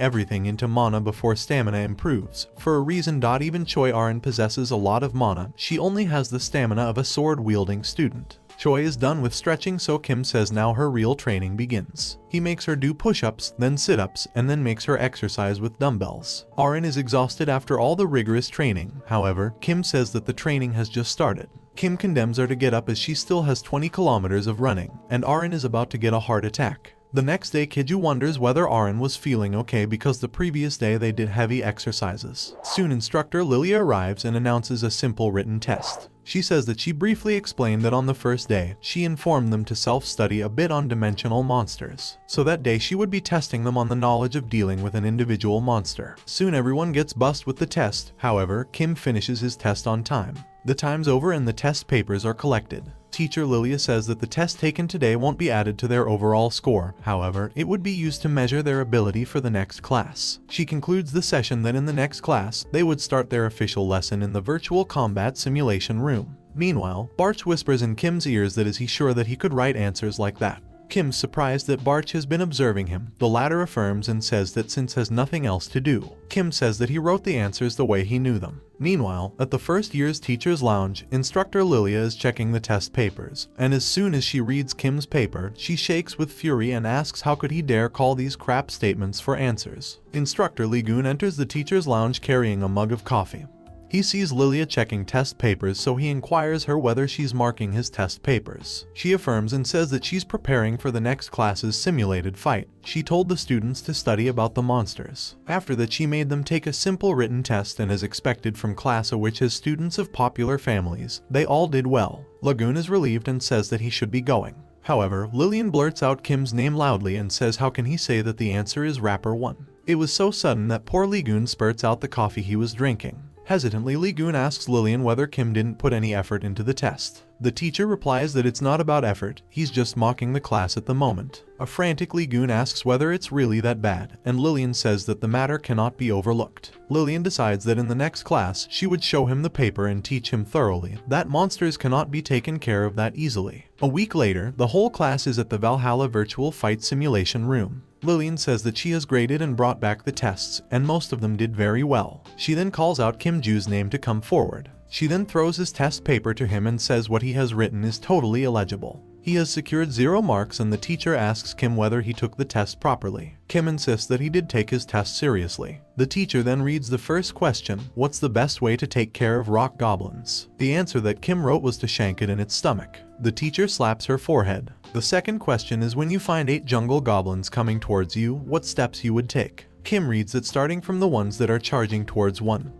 everything into mana before stamina improves. For a reason, even Choi Arin possesses a lot of mana, she only has the stamina of a sword-wielding student. Choi is done with stretching, so Kim says now her real training begins. He makes her do push-ups, then sit-ups, and then makes her exercise with dumbbells. Arin is exhausted after all the rigorous training. However, Kim says that the training has just started. Kim condemns her to get up as she still has 20 kilometers of running, and Arin is about to get a heart attack. The next day, Kiju wonders whether Arin was feeling okay because the previous day they did heavy exercises. Soon instructor Lilia arrives and announces a simple written test. She says that she briefly explained that on the first day, she informed them to self-study a bit on dimensional monsters. So that day she would be testing them on the knowledge of dealing with an individual monster. Soon everyone gets bussed with the test. However, Kim finishes his test on time. The time's over and the test papers are collected. Teacher Lilia says that the test taken today won't be added to their overall score. However, it would be used to measure their ability for the next class. She concludes the session that in the next class, they would start their official lesson in the virtual combat simulation room. Meanwhile, Barch whispers in Kim's ears that is he sure that he could write answers like that. Kim's surprised that Barch has been observing him. The latter affirms and says that since has nothing else to do. Kim says that he wrote the answers the way he knew them. Meanwhile, at the first year's teacher's lounge, instructor Lilia is checking the test papers, and as soon as she reads Kim's paper, she shakes with fury and asks how could he dare call these crap statements for answers. Instructor Lee Goon enters the teacher's lounge carrying a mug of coffee. He sees Lilia checking test papers, so he inquires her whether she's marking his test papers. She affirms and says that she's preparing for the next class's simulated fight. She told the students to study about the monsters. After that, she made them take a simple written test, and as expected from class A, which has students of popular families, they all did well. Lagoon is relieved and says that he should be going. However, Lillian blurts out Kim's name loudly and says how can he say that the answer is Rapper 1. It was so sudden that poor Lee Goon spurts out the coffee he was drinking. Hesitantly, Lee Goon asks Lillian whether Kim didn't put any effort into the test. The teacher replies that it's not about effort, he's just mocking the class at the moment. A frantic Lee Goon asks whether it's really that bad, and Lillian says that the matter cannot be overlooked. Lillian decides that in the next class, she would show him the paper and teach him thoroughly that monsters cannot be taken care of that easily. A week later, the whole class is at the Valhalla virtual fight simulation room. Lillian says that she has graded and brought back the tests, and most of them did very well. She then calls out Kim Ju's name to come forward. She then throws his test paper to him and says what he has written is totally illegible. He has secured 0 marks, and the teacher asks Kim whether he took the test properly. Kim insists that he did take his test seriously. The teacher then reads the first question, what's the best way to take care of rock goblins? The answer that Kim wrote was to shank it in its stomach. The teacher slaps her forehead. The second question is when you find 8 jungle goblins coming towards you, what steps you would take? Kim reads that starting from the ones that are charging towards one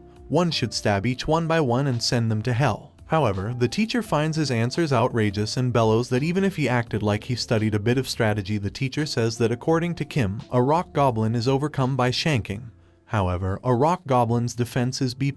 should stab each one by one and send them to hell. However, the teacher finds his answers outrageous and bellows that even if he acted like he studied a bit of strategy, the teacher says that according to Kim, a rock goblin is overcome by shanking. However, a rock goblin's defense is B+.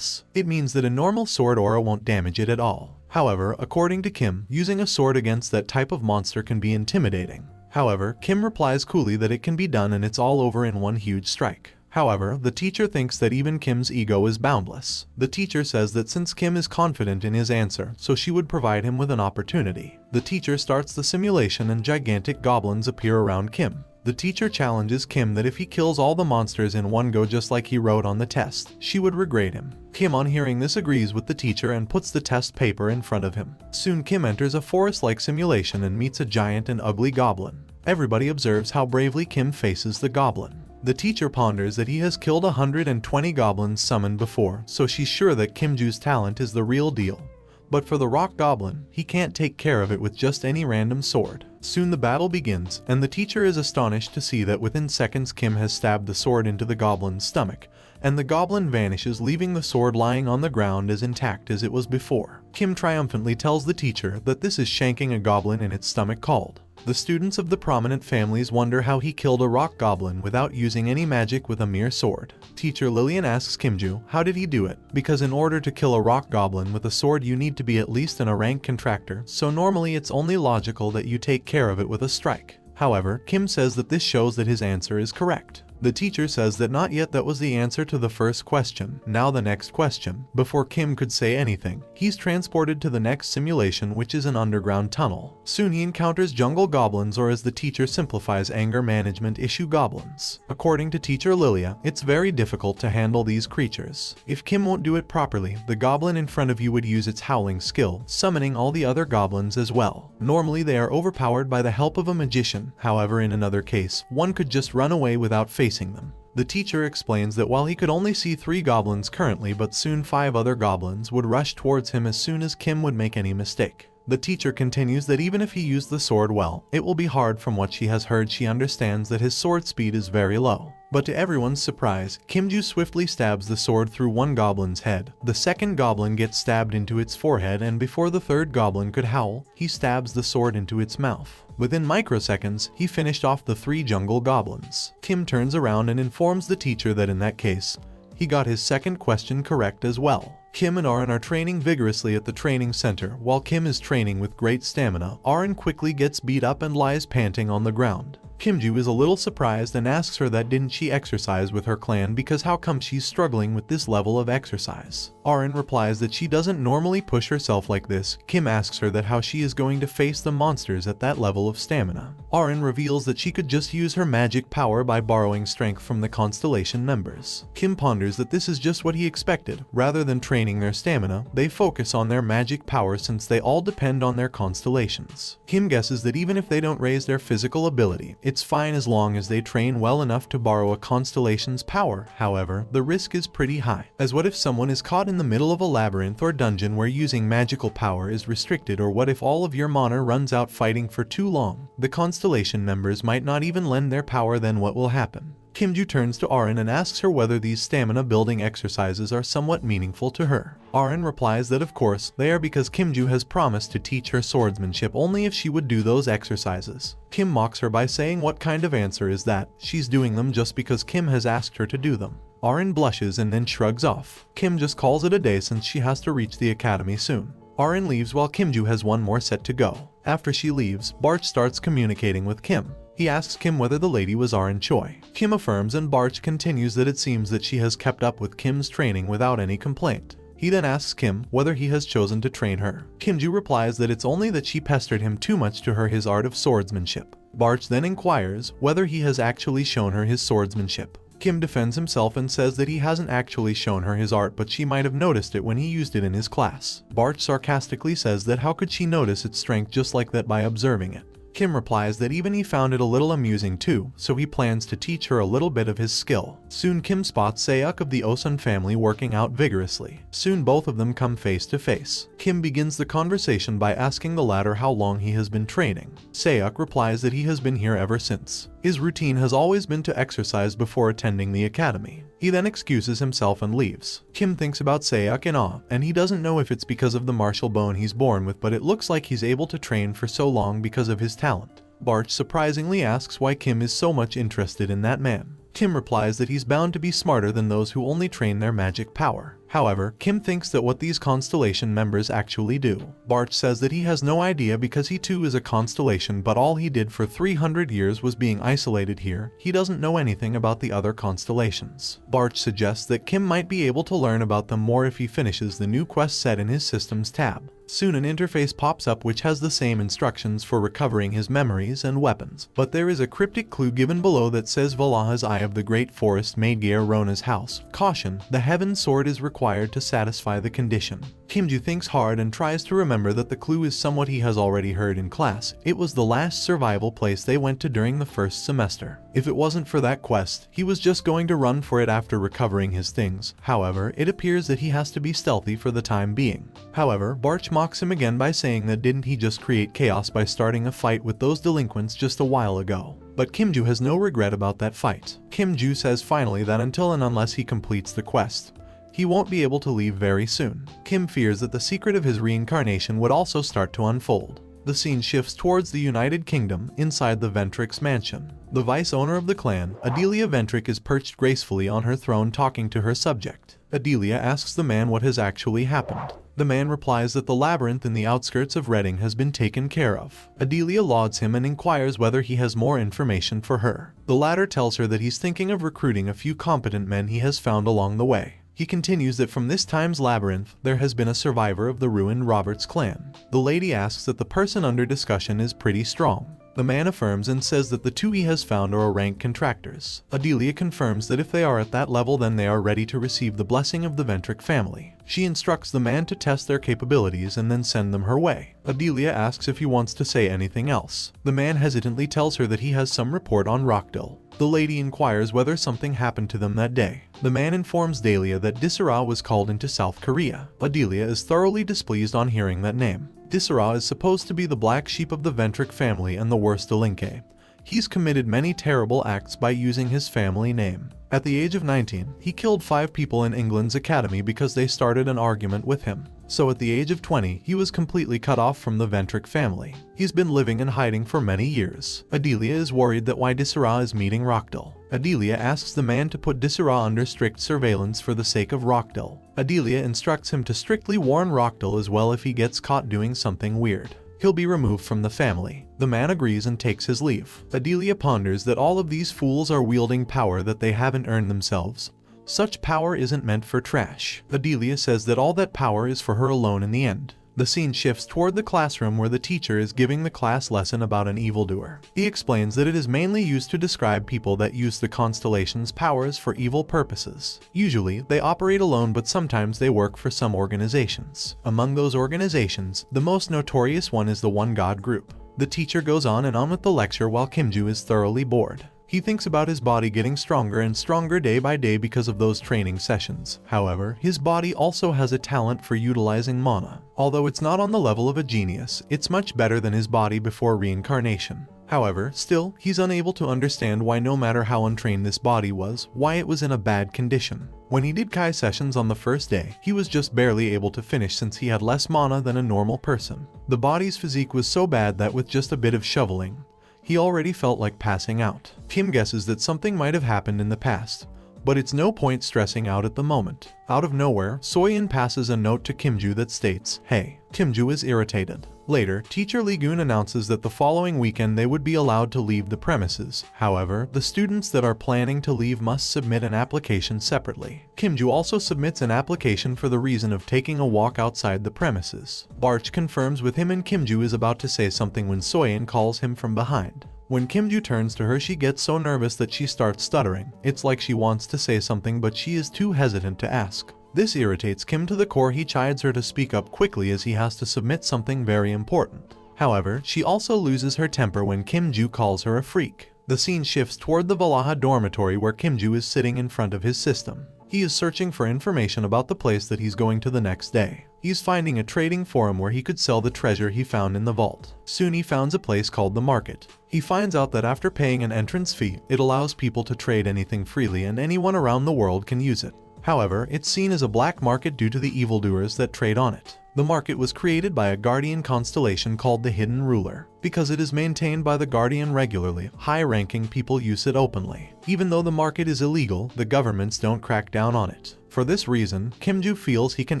It means that a normal sword aura won't damage it at all. However, according to Kim, using a sword against that type of monster can be intimidating. However, Kim replies coolly that it can be done and it's all over in one huge strike. However, the teacher thinks that even Kim's ego is boundless. The teacher says that since Kim is confident in his answer, so she would provide him with an opportunity. The teacher starts the simulation and gigantic goblins appear around Kim. The teacher challenges Kim that if he kills all the monsters in one go just like he wrote on the test, she would regrade him. Kim on hearing this agrees with the teacher and puts the test paper in front of him. Soon Kim enters a forest-like simulation and meets a giant and ugly goblin. Everybody observes how bravely Kim faces the goblin. The teacher ponders that he has killed 120 goblins summoned before, so she's sure that Kimju's talent is the real deal. But for the rock goblin, he can't take care of it with just any random sword. Soon the battle begins, and the teacher is astonished to see that within seconds Kim has stabbed the sword into the goblin's stomach, and the goblin vanishes, leaving the sword lying on the ground as intact as it was before. Kim triumphantly tells the teacher that this is shanking a goblin in its stomach called. The students of the prominent families wonder how he killed a rock goblin without using any magic with a mere sword. Teacher Lillian asks Kimju how did he do it, because in order to kill a rock goblin with a sword you need to be at least in a rank contractor, so normally it's only logical that you take care of it with a strike. However, Kim says that this shows that his answer is correct. The teacher says that not yet, that was the answer to the first question, now the next question. Before Kim could say anything, he's transported to the next simulation, which is an underground tunnel. Soon he encounters jungle goblins, or as the teacher simplifies, anger management issue goblins. According to teacher Lilia, it's very difficult to handle these creatures. If Kim won't do it properly, the goblin in front of you would use its howling skill, summoning all the other goblins as well. Normally they are overpowered by the help of a magician, however in another case, one could just run away without facing them. The teacher explains that while he could only see 3 goblins currently, but soon 5 other goblins would rush towards him as soon as Kim would make any mistake. The teacher continues that even if he used the sword well, it will be hard. From what she has heard, she understands that his sword speed is very low. But to everyone's surprise, Kimju swiftly stabs the sword through one goblin's head. The second goblin gets stabbed into its forehead, and before the third goblin could howl, he stabs the sword into its mouth. Within microseconds, he finished off the 3 jungle goblins. Kim turns around and informs the teacher that in that case, he got his second question correct as well. Kim and Arin are training vigorously at the training center. While Kim is training with great stamina, Arin quickly gets beat up and lies panting on the ground. Kimju is a little surprised and asks her that didn't she exercise with her clan, because how come she's struggling with this level of exercise. Arin replies that she doesn't normally push herself like this. Kim asks her that how she is going to face the monsters at that level of stamina. Arin reveals that she could just use her magic power by borrowing strength from the Constellation members. Kim ponders that this is just what he expected. Rather than training their stamina, they focus on their magic power since they all depend on their constellations. Kim guesses that even if they don't raise their physical ability, it's fine as long as they train well enough to borrow a constellation's power. However, the risk is pretty high, as what if someone is caught in the middle of a labyrinth or dungeon where using magical power is restricted, or what if all of your mana runs out fighting for too long? The constellation members might not even lend their power. Then what will happen? Kimju turns to Arin and asks her whether these stamina building exercises are somewhat meaningful to her. Arin replies that of course they are, because Kimju has promised to teach her swordsmanship only if she would do those exercises. Kim mocks her by saying what kind of answer is that? She's doing them just because Kim has asked her to do them. Arin blushes and then shrugs off. Kim just calls it a day since she has to reach the academy soon. Arin leaves while Kimju has one more set to go. After she leaves, Barch starts communicating with Kim. He asks Kim whether the lady was Arin Choi. Kim affirms, and Barch continues that it seems that she has kept up with Kim's training without any complaint. He then asks Kim whether he has chosen to train her. Kimju replies that it's only that she pestered him too much to her his art of swordsmanship. Barch then inquires whether he has actually shown her his swordsmanship. Kim defends himself and says that he hasn't actually shown her his art, but she might have noticed it when he used it in his class. Barch sarcastically says that how could she notice its strength just like that by observing it. Kim replies that even he found it a little amusing too, so he plans to teach her a little bit of his skill. Soon Kim spots Seok of the Osun family working out vigorously. Soon both of them come face to face. Kim begins the conversation by asking the latter how long he has been training. Seok replies that he has been here ever since. His routine has always been to exercise before attending the academy. He then excuses himself and leaves. Kim thinks about Seok in awe, and he doesn't know if it's because of the martial bone he's born with, but it looks like he's able to train for so long because of his talent. Barch surprisingly asks why Kim is so much interested in that man. Kim replies that he's bound to be smarter than those who only train their magic power. However, Kim thinks that what these Constellation members actually do. Barch says that he has no idea because he too is a Constellation, but all he did for 300 years was being isolated here. He doesn't know anything about the other Constellations. Barch suggests that Kim might be able to learn about them more if he finishes the new quest set in his Systems tab. Soon an interface pops up which has the same instructions for recovering his memories and weapons, but there is a cryptic clue given below that says Valhalla's Eye of the Great Forest made Rona's house. Caution, the Heaven Sword is required to satisfy the condition. Kimju thinks hard and tries to remember that the clue is somewhat he has already heard in class. It was the last survival place they went to during the first semester. If it wasn't for that quest, he was just going to run for it after recovering his things. However, it appears that he has to be stealthy for the time being. However, Barch mocks him again by saying that didn't he just create chaos by starting a fight with those delinquents just a while ago. But Kimju has no regret about that fight. Kimju says finally that until and unless he completes the quest, he won't be able to leave very soon. Kim fears that the secret of his reincarnation would also start to unfold. The scene shifts towards the United Kingdom inside the Ventrix mansion. The vice owner of the clan, Adelia Ventric, is perched gracefully on her throne talking to her subject. Adelia asks the man what has actually happened. The man replies that the labyrinth in the outskirts of Reading has been taken care of. Adelia lauds him and inquires whether he has more information for her. The latter tells her that he's thinking of recruiting a few competent men he has found along the way. He continues that from this time's labyrinth, there has been a survivor of the ruined Roberts clan. The lady asks that the person under discussion is pretty strong. The man affirms and says that the two he has found are rank contractors. Adelia confirms that if they are at that level, then they are ready to receive the blessing of the Ventric family. She instructs the man to test their capabilities and then send them her way. Adelia asks if he wants to say anything else. The man hesitantly tells her that he has some report on Rockdale. The lady inquires whether something happened to them that day. The man informs Dahlia that Disara was called into South Korea. Adelia is thoroughly displeased on hearing that name. Disara is supposed to be the black sheep of the Ventric family and the worst delinquent. He's committed many terrible acts by using his family name. At the age of 19, he killed 5 people in England's academy because they started an argument with him. So at the age of 20, he was completely cut off from the Ventric family. He's been living in hiding for many years. Adelia is worried that why Disara is meeting Rockdale. Adelia asks the man to put Disara under strict surveillance for the sake of Rockdale. Adelia instructs him to strictly warn Rockdale as well if he gets caught doing something weird. He'll be removed from the family. The man agrees and takes his leave. Adelia ponders that all of these fools are wielding power that they haven't earned themselves. Such power isn't meant for trash. Adelia says that all that power is for her alone in the end. The scene shifts toward the classroom where the teacher is giving the class lesson about an evildoer. He explains that it is mainly used to describe people that use the Constellation's powers for evil purposes. Usually, they operate alone, but sometimes they work for some organizations. Among those organizations, the most notorious one is the One God Group. The teacher goes on and on with the lecture while Kimju is thoroughly bored. He thinks about his body getting stronger and stronger day by day because of those training sessions. However, his body also has a talent for utilizing mana. Although it's not on the level of a genius, it's much better than his body before reincarnation. However, still, he's unable to understand why, no matter how untrained this body was, why it was in a bad condition. When he did Kai sessions on the first day, he was just barely able to finish since he had less mana than a normal person. The body's physique was so bad that with just a bit of shoveling, he already felt like passing out. Kim guesses that something might have happened in the past, but it's no point stressing out at the moment. Out of nowhere, Soyeon passes a note to Kimju that states, "Hey." Kimju is irritated. Later, teacher Lee-gun announces that the following weekend they would be allowed to leave the premises. However, the students that are planning to leave must submit an application separately. Kimju also submits an application for the reason of taking a walk outside the premises. Barch confirms with him and Kimju is about to say something when Soyeon calls him from behind. When Kimju turns to her, she gets so nervous that she starts stuttering. It's like she wants to say something, but she is too hesitant to ask. This irritates Kim to the core. He chides her to speak up quickly as he has to submit something very important. However, she also loses her temper when Kimju calls her a freak. The scene shifts toward the Valaha dormitory where Kimju is sitting in front of his system. He is searching for information about the place that he's going to the next day. He's finding a trading forum where he could sell the treasure he found in the vault. Soon he finds a place called the market. He finds out that after paying an entrance fee, it allows people to trade anything freely and anyone around the world can use it. However, it's seen as a black market due to the evildoers that trade on it. The market was created by a guardian constellation called the Hidden Ruler. Because it is maintained by the guardian regularly, high-ranking people use it openly. Even though the market is illegal, the governments don't crack down on it. For this reason, Kim-ju feels he can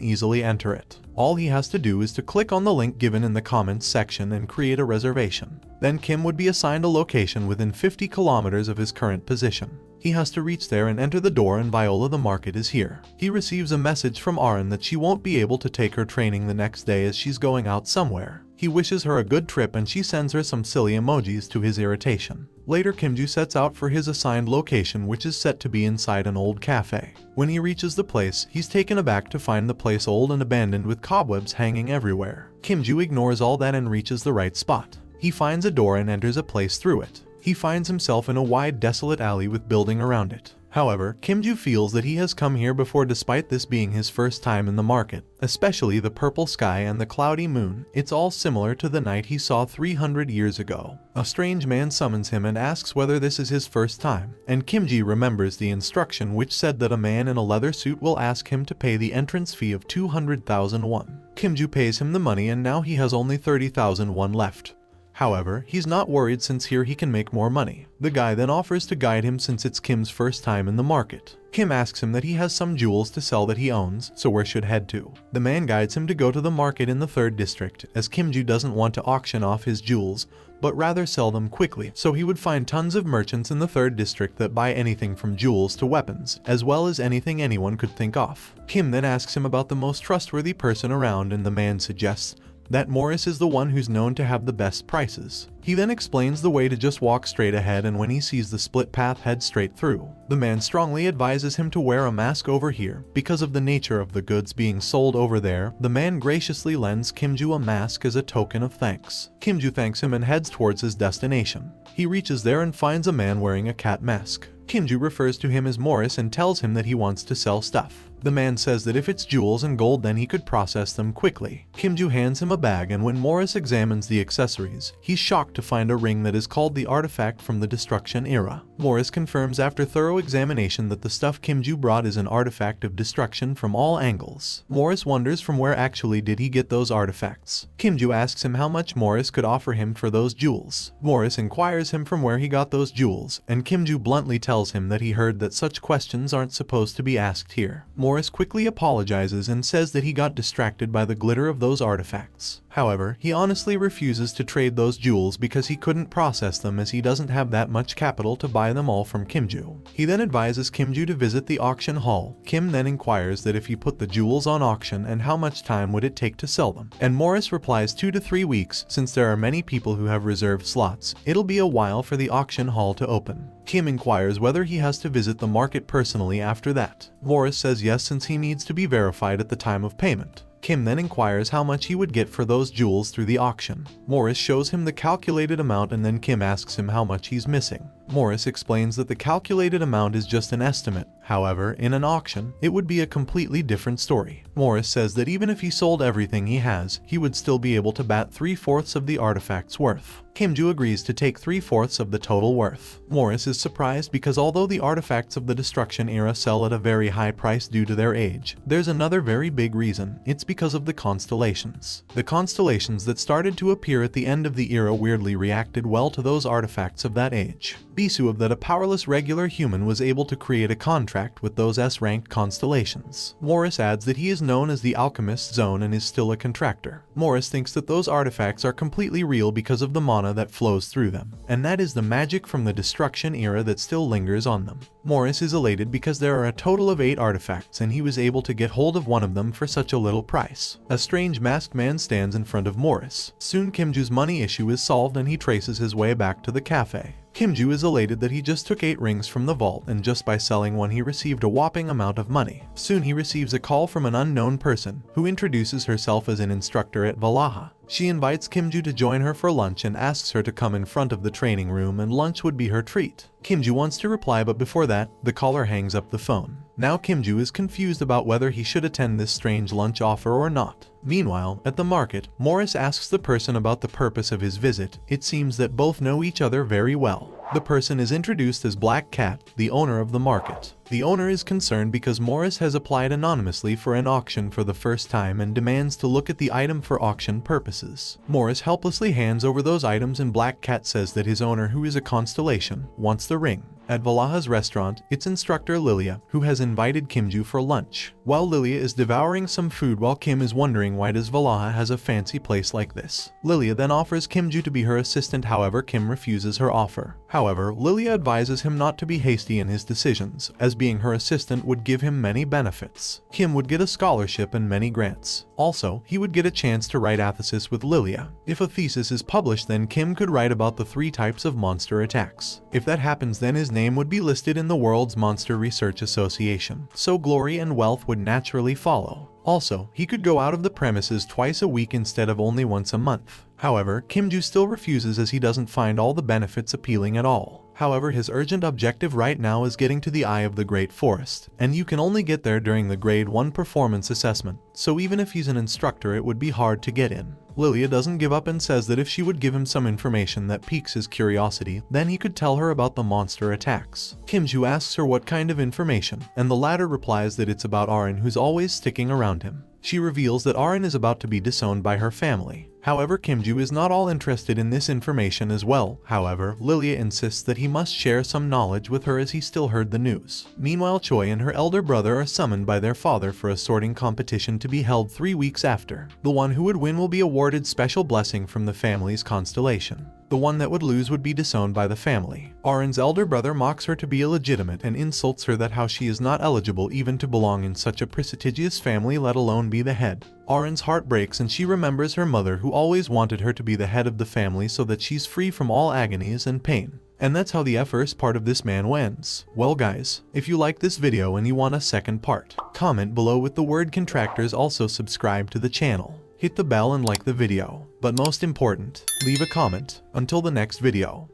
easily enter it. All he has to do is to click on the link given in the comments section and create a reservation. Then Kim would be assigned a location within 50 kilometers of his current position. He has to reach there and enter the door, and Viola the market is here. He receives a message from Arin that she won't be able to take her training the next day as she's going out somewhere. He wishes her a good trip and she sends her some silly emojis to his irritation. Later, Kim-ju sets out for his assigned location, which is set to be inside an old cafe. When he reaches the place, he's taken aback to find the place old and abandoned with cobwebs hanging everywhere. Kim-ju ignores all that and reaches the right spot. He finds a door and enters a place through it. He finds himself in a wide, desolate alley with building around it. However, Kim-ju feels that he has come here before despite this being his first time in the market. Especially the purple sky and the cloudy moon, it's all similar to the night he saw 300 years ago. A strange man summons him and asks whether this is his first time, and Kim-ji remembers the instruction which said that a man in a leather suit will ask him to pay the entrance fee of 200,000 won. Kim-ju pays him the money and now he has only 30,000 won left. However, he's not worried since here he can make more money. The guy then offers to guide him since it's Kim's first time in the market. Kim asks him that he has some jewels to sell that he owns, so where should head to. The man guides him to go to the market in the 3rd district, as Kim-ju doesn't want to auction off his jewels, but rather sell them quickly, so he would find tons of merchants in the 3rd district that buy anything from jewels to weapons, as well as anything anyone could think of. Kim then asks him about the most trustworthy person around, and the man suggests that Morris is the one who's known to have the best prices. He then explains the way to just walk straight ahead, and when he sees the split path, head straight through. The man strongly advises him to wear a mask over here because of the nature of the goods being sold over there. The man graciously lends Kim-ju a mask as a token of thanks. Kim-ju thanks him and heads towards his destination. He reaches there and finds a man wearing a cat mask. Kim-ju refers to him as Morris and tells him that he wants to sell stuff. The man says that if it's jewels and gold then he could process them quickly. Kim-ju hands him a bag, and when Morris examines the accessories, he's shocked to find a ring that is called the artifact from the destruction era. Morris confirms after thorough examination that the stuff Kim-ju brought is an artifact of destruction from all angles. Morris wonders from where actually did he get those artifacts. Kim-ju asks him how much Morris could offer him for those jewels. Morris inquires him from where he got those jewels, and Kim-ju bluntly tells him that he heard that such questions aren't supposed to be asked here. Morris quickly apologizes and says that he got distracted by the glitter of those artifacts. However, he honestly refuses to trade those jewels because he couldn't process them, as he doesn't have that much capital to buy them all from Kim-ju. He then advises Kim-ju to visit the auction hall. Kim then inquires that if he put the jewels on auction and how much time would it take to sell them. And Morris replies 2 to 3 weeks, since there are many people who have reserved slots. It'll be a while for the auction hall to open. Kim inquires whether he has to visit the market personally after that. Morris says yes, since he needs to be verified at the time of payment. Kim then inquires how much he would get for those jewels through the auction. Morris shows him the calculated amount, and then Kim asks him how much he's missing. Morris explains that the calculated amount is just an estimate. However, in an auction, it would be a completely different story. Morris says that even if he sold everything he has, he would still be able to bat 3/4 of the artifact's worth. Kim-ju agrees to take 3/4 of the total worth. Morris is surprised because although the artifacts of the destruction era sell at a very high price due to their age, there's another very big reason. It's because of the constellations. The constellations that started to appear at the end of the era weirdly reacted well to those artifacts of that age. Bisu of that a powerless regular human was able to create a contract with those S-ranked constellations. Morris adds that he is known as the Alchemist Zone and is still a contractor. Morris thinks that those artifacts are completely real because of the mana that flows through them, and that is the magic from the destruction era that still lingers on them. Morris is elated because there are a total of 8 artifacts, and he was able to get hold of one of them for such a little price. A strange masked man stands in front of Morris. Soon Kim-ju's money issue is solved and he traces his way back to the cafe. Kim-ju is elated that he just took 8 rings from the vault, and just by selling one he received a whopping amount of money. Soon he receives a call from an unknown person, who introduces herself as an instructor at Valhalla. She invites Kim-ju to join her for lunch and asks her to come in front of the training room, and lunch would be her treat. Kim-ju wants to reply, but before that, the caller hangs up the phone. Now Kim-ju is confused about whether he should attend this strange lunch offer or not. Meanwhile, at the market, Morris asks the person about the purpose of his visit. It seems that both know each other very well. The person is introduced as Black Cat, the owner of the market. The owner is concerned because Morris has applied anonymously for an auction for the first time and demands to look at the item for auction purposes. Morris helplessly hands over those items and Black Cat says that his owner, who is a constellation, wants the ring. At Valaha's restaurant, it's instructor Lilia, who has invited Kimju for lunch. While Lilia is devouring some food while Kim is wondering why does Valaha has a fancy place like this. Lilia then offers Kimju to be her assistant, however Kim refuses her offer. However, Lilia advises him not to be hasty in his decisions, as being her assistant would give him many benefits. Kim would get a scholarship and many grants. Also, he would get a chance to write a thesis with Lilia. If a thesis is published, then Kim could write about the 3 types of monster attacks. If that happens, then his name would be listed in the World's Monster Research Association, so glory and wealth would naturally follow. Also, he could go out of the premises twice a week instead of only once a month. However, Kimju still refuses as he doesn't find all the benefits appealing at all. However, his urgent objective right now is getting to the Eye of the Great Forest, and you can only get there during the Grade 1 performance assessment, so even if he's an instructor it would be hard to get in. Lilia doesn't give up and says that if she would give him some information that piques his curiosity, then he could tell her about the monster attacks. Kimju asks her what kind of information, and the latter replies that it's about Arin, who's always sticking around him. She reveals that Arin is about to be disowned by her family. However, Kimju is not all interested in this information as well. However, Lilia insists that he must share some knowledge with her as he still heard the news. Meanwhile, Choi and her elder brother are summoned by their father for a sorting competition to be held 3 weeks after. The one who would win will be awarded special blessing from the family's constellation. The one that would lose would be disowned by the family. Arin's elder brother mocks her to be illegitimate and insults her that how she is not eligible even to belong in such a prestigious family, let alone be the head. Arin's heart breaks and she remembers her mother, who always wanted her to be the head of the family so that she's free from all agonies and pain. And that's how the first part of this manhwa ends. Well guys, if you like this video and you want a second part, comment below with the word contractors. Also subscribe to the channel. Hit the bell and like the video. But most important, leave a comment. Until the next video.